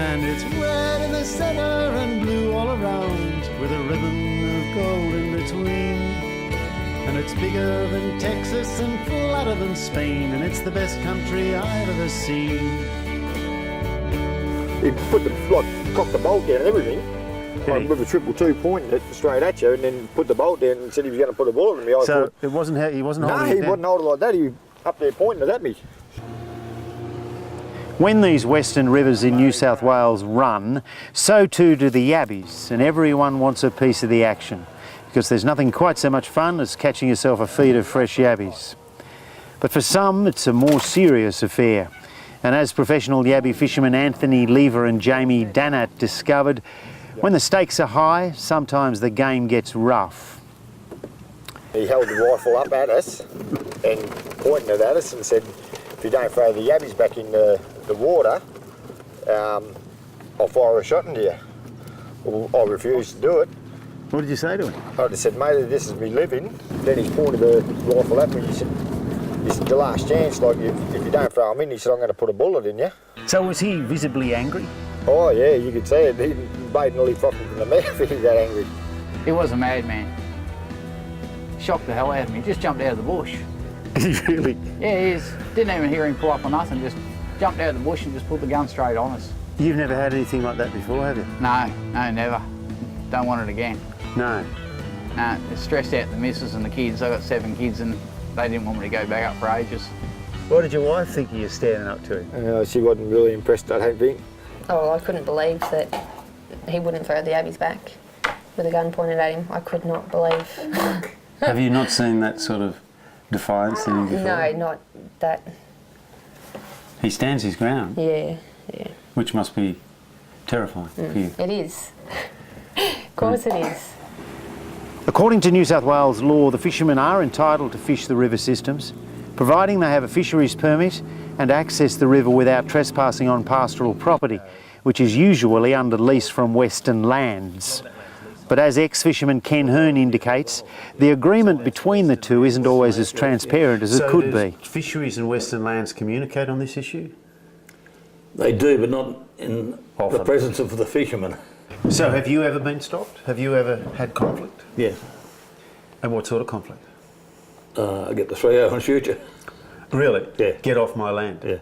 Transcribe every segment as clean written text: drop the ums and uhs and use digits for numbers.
And it's red in the center and blue all around, with a ribbon of gold in between. And it's bigger than Texas and flatter than Spain, and it's the best country I've ever seen. He put the cocked the bolt down and everything. Like with a 222 pointing it straight at you, and then put the bolt down and said he was going to put a bullet in me. So it wasn't he wasn't holding it down? No, he wasn't holding it like that. He was up there pointing it at me. When these western rivers in New South Wales run, so too do the yabbies, and everyone wants a piece of the action, because there's nothing quite so much fun as catching yourself a feed of fresh yabbies. But for some, it's a more serious affair. And as professional yabby fishermen Anthony Lever and Jamie Dannat discovered, when the stakes are high, sometimes the game gets rough. He held the rifle up at us and pointing it at us and said, if you don't throw the yabbies back in the water, I'll fire a shot into you. Well, I refused to do it. What did you say to him? I just said, mate, this is me living. Then he pointed the rifle at me. He said, this is the last chance. Like, if you don't throw him in, he said, I'm going to put a bullet in you. So was he visibly angry? Oh, yeah, you could see it. He made nearly frothing from the mouth. He was that angry. He was a madman. Shocked the hell out of me. Just jumped out of the bush. Really? Yeah, didn't even hear him pull up or nothing. Just jumped out of the bush and just pulled the gun straight on us. You've never had anything like that before, have you? No, never. Don't want it again. No. No, it stressed out the missus and the kids. I got 7 kids and they didn't want me to go back up for ages. What did your wife think of you standing up to him? She wasn't really impressed, I don't think. Oh, I couldn't believe that he wouldn't throw the yabbies back with a gun pointed at him. I could not believe. Have you not seen that sort of defiance in him before? No, not that. He stands his ground. Yeah. Which must be terrifying for you. It is. Of course it is. According to New South Wales law, the fishermen are entitled to fish the river systems, providing they have a fisheries permit and access the river without trespassing on pastoral property, which is usually under lease from Western Lands. But as ex-fisherman Ken Hearn indicates, the agreement between the two isn't always as transparent as it could be. Fisheries and Western Lands communicate on this issue? They do, but not in Often. the presence of the fishermen. So have you ever been stopped? Have you ever had conflict? Yeah. And what sort of conflict? I get the 3-0 and shoot you. Really? Yeah. Get off my land? Yeah.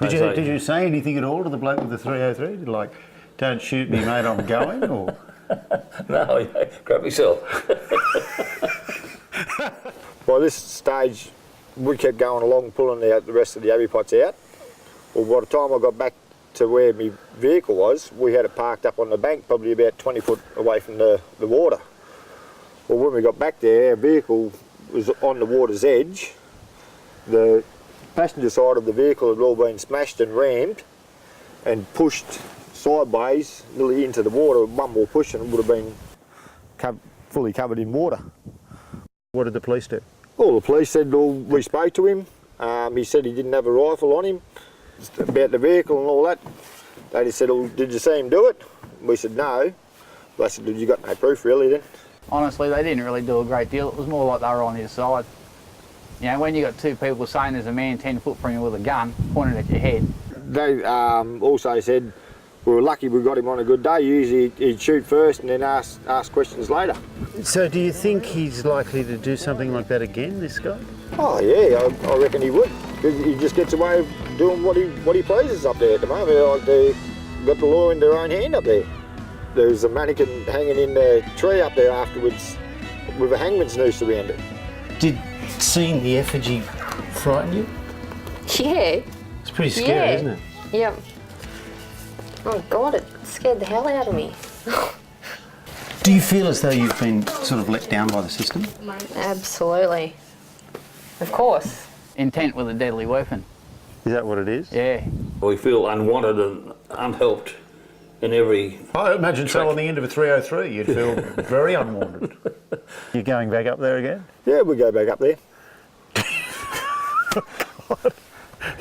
Did you say anything at all to the bloke with the 303? Did you like, don't shoot me mate, I'm going, or? No, yeah, grab yourself. By this stage, we kept going along, pulling the rest of the yabby pots out. Well, by the time I got back to where my vehicle was, we had it parked up on the bank, probably about 20 foot away from the water. Well, when we got back there, our vehicle was on the water's edge. The passenger side of the vehicle had all been smashed and rammed and pushed sideways nearly into the water. One more push and it would have been fully covered in water. What did the police do? Well, the police said, we spoke to him. He said he didn't have a rifle on him. About the vehicle and all that. They just said, did you see him do it? We said, no. They said, you got no proof really then? Honestly, they didn't really do a great deal. It was more like they were on his side. You know, when you got 2 people saying there's a man 10 foot from you with a gun pointed at your head. They also said, we were lucky we got him on a good day. Usually he'd shoot first and then ask questions later. So do you think he's likely to do something like that again, this guy? Oh yeah, I reckon he would. He just gets away with doing what he pleases up there at the moment. Like they've got the law in their own hand up there. There's a mannequin hanging in the tree up there afterwards with a hangman's noose around it. Did seeing the effigy frighten you? Yeah. It's pretty scary, isn't it? Yep. Oh God, it scared the hell out of me. Do you feel as though you've been sort of let down by the system? Absolutely. Of course. Intent with a deadly weapon. Is that what it is? Yeah. We feel unwanted and unhelped in every... I imagine so on the end of a 303, you'd feel very unwanted. You're going back up there again? Yeah, we go back up there. God,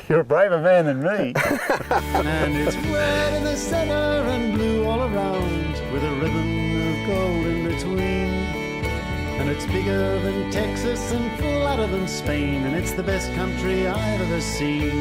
you're a braver man than me. And it's red in the center and blue all around, with a ribbon of gold in between. And it's bigger than Texas and flatter than Spain, and it's the best country I've ever seen.